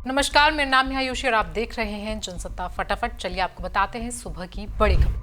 नमस्कार, मेरा नाम है आयुषी और आप देख रहे हैं जनसत्ता फटाफट। चलिए आपको बताते हैं सुबह की बड़ी खबर।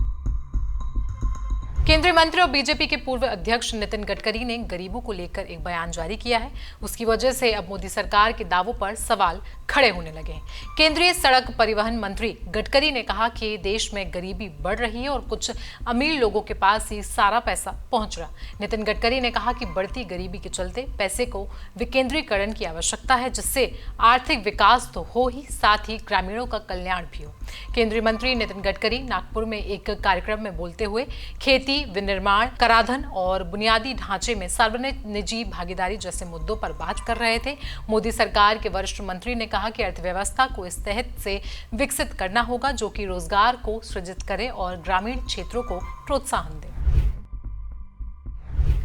केंद्रीय मंत्री और बीजेपी के पूर्व अध्यक्ष नितिन गडकरी ने गरीबों को लेकर एक बयान जारी किया है। उसकी वजह से अब मोदी सरकार के दावों पर सवाल खड़े होने लगे हैं। केंद्रीय सड़क परिवहन मंत्री गडकरी ने कहा कि देश में गरीबी बढ़ रही है और कुछ अमीर लोगों के पास ही सारा पैसा पहुंच रहा। नितिन गडकरी ने कहा कि बढ़ती गरीबी के चलते पैसे को विकेंद्रीकरण की आवश्यकता है, जिससे आर्थिक विकास तो हो ही, साथ ही ग्रामीणों का कल्याण भी हो। केंद्रीय मंत्री नितिन गडकरी नागपुर में एक कार्यक्रम में बोलते हुए खेती, विनिर्माण, कराधान और बुनियादी ढांचे में सार्वजनिक निजी भागीदारी जैसे मुद्दों पर बात कर रहे थे। मोदी सरकार के वरिष्ठ मंत्री ने कहा कि अर्थव्यवस्था को इस तहत से विकसित करना होगा जो कि रोजगार को सृजित करे और ग्रामीण क्षेत्रों को प्रोत्साहन दे।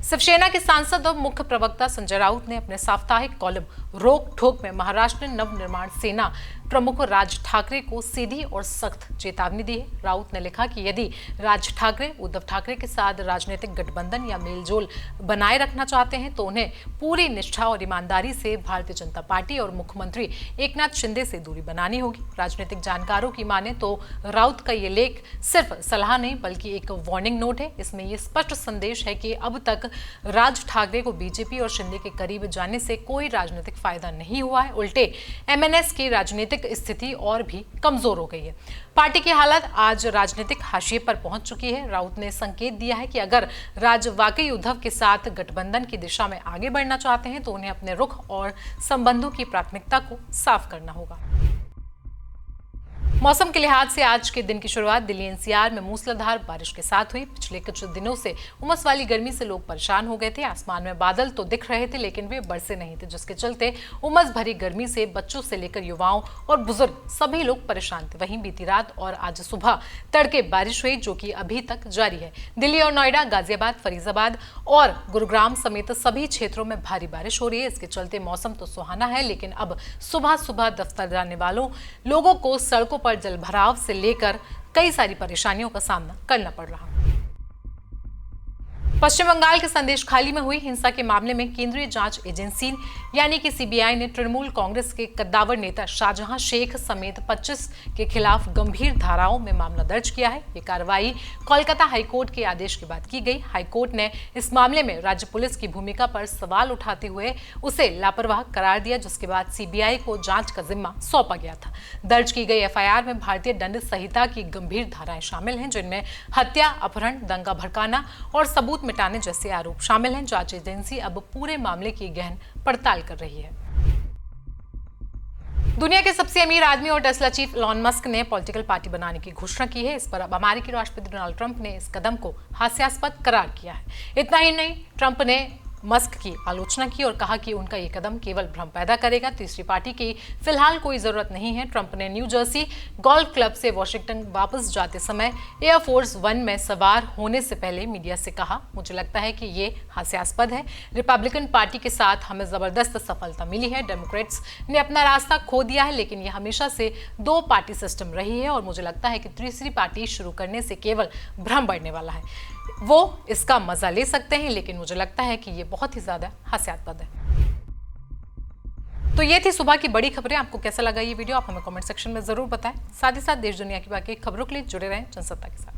शिवसेना के सांसद और मुख्य प्रवक्ता संजय राउत ने अपने साप्ताहिक कॉलम रोक ठोक में महाराष्ट्र नवनिर्माण सेना प्रमुख राज ठाकरे को सीधी और सख्त चेतावनी दी है। राउत ने लिखा कि यदि राज ठाकरे उद्धव ठाकरे के साथ राजनीतिक गठबंधन या मेलजोल बनाए रखना चाहते हैं तो उन्हें पूरी निष्ठा और ईमानदारी से भारतीय जनता पार्टी और मुख्यमंत्री एकनाथ शिंदे से दूरी बनानी होगी। राजनीतिक जानकारों की माने तो राउत का ये लेख सिर्फ सलाह नहीं बल्कि एक वार्निंग नोट है। इसमें यह स्पष्ट संदेश है कि अब तक राज ठाकरे को बीजेपी और शिंदे के करीब जाने से कोई राजनीतिक फायदा नहीं हुआ है, उल्टे एमएनएस की राजनीतिक स्थिति और भी कमजोर हो गई है। पार्टी की हालत आज राजनीतिक हाशिए पर पहुंच चुकी है। राउत ने संकेत दिया है कि अगर राज वाकई उद्धव के साथ गठबंधन की दिशा में आगे बढ़ना चाहते हैं तो उन्हें अपने रुख और संबंधों की प्राथमिकता को साफ करना होगा। मौसम के लिहाज से आज के दिन की शुरुआत दिल्ली एनसीआर में मूसलाधार बारिश के साथ हुई। पिछले कुछ दिनों से उमस वाली गर्मी से लोग परेशान हो गए थे। आसमान में बादल तो दिख रहे थे लेकिन वे बरसे नहीं थे, जिसके चलते उमस भरी गर्मी से बच्चों से लेकर युवाओं और बुजुर्ग सभी लोग परेशान थे। वहीं बीती रात और आज सुबह तड़के बारिश हुई जो कि अभी तक जारी है। दिल्ली और नोएडा, गाजियाबाद, फरीदाबाद और गुरुग्राम समेत सभी क्षेत्रों में भारी बारिश हो रही है। इसके चलते मौसम तो सुहाना है, लेकिन अब सुबह सुबह दफ्तर जाने वालों लोगों को सड़कों पर जलभराव से लेकर कई सारी परेशानियों का सामना करना पड़ रहा है। पश्चिम बंगाल के संदेशखाली में हुई हिंसा के मामले में केंद्रीय जांच एजेंसी यानी कि सीबीआई ने तृणमूल कांग्रेस के कद्दावर नेता शाहजहां शेख समेत 25 के खिलाफ गंभीर धाराओं में मामला दर्ज किया है। ये कार्रवाई कोलकाता हाईकोर्ट के आदेश के बाद की गई। हाईकोर्ट ने इस मामले में राज्य पुलिस की भूमिका पर सवाल उठाते हुए उसे लापरवाह करार दिया, जिसके बाद सीबीआई को जांच का जिम्मा सौंपा गया था। दर्ज की गई एफआईआर में भारतीय दंड संहिता की गंभीर धाराएं शामिल हैं, जिनमें हत्या, अपहरण, दंगा भड़काना और सबूत मिटाने जैसे आरोप शामिल हैं। जांच एजेंसी अब पूरे मामले की गहन पड़ताल कर रही है। दुनिया के सबसे अमीर आदमी और टेस्ला चीफ इलॉन मस्क ने पॉलिटिकल पार्टी बनाने की घोषणा की है। इस पर अब अमेरिकी राष्ट्रपति डोनाल्ड ट्रंप ने इस कदम को हास्यास्पद करार किया है। इतना ही नहीं, ट्रंप ने मस्क की आलोचना की और कहा कि उनका ये कदम केवल भ्रम पैदा करेगा। तीसरी पार्टी की फिलहाल कोई जरूरत नहीं है। ट्रंप ने न्यू जर्सी गोल्फ क्लब से वॉशिंगटन वापस जाते समय एयरफोर्स वन में सवार होने से पहले मीडिया से कहा, मुझे लगता है कि ये हास्यास्पद है। रिपब्लिकन पार्टी के साथ हमें जबरदस्त सफलता मिली है। डेमोक्रेट्स ने अपना रास्ता खो दिया है, लेकिन यह हमेशा से दो पार्टी सिस्टम रही है और मुझे लगता है कि तीसरी पार्टी शुरू करने से केवल भ्रम बढ़ने वाला है। वो इसका मजा ले सकते हैं, लेकिन मुझे लगता है कि ये बहुत ही ज्यादा हास्यास्पद है। तो ये थी सुबह की बड़ी खबरें। आपको कैसा लगा ये वीडियो, आप हमें कमेंट सेक्शन में जरूर बताएं। साथ ही साथ देश दुनिया की बाकी खबरों के लिए जुड़े रहें जनसत्ता के साथ।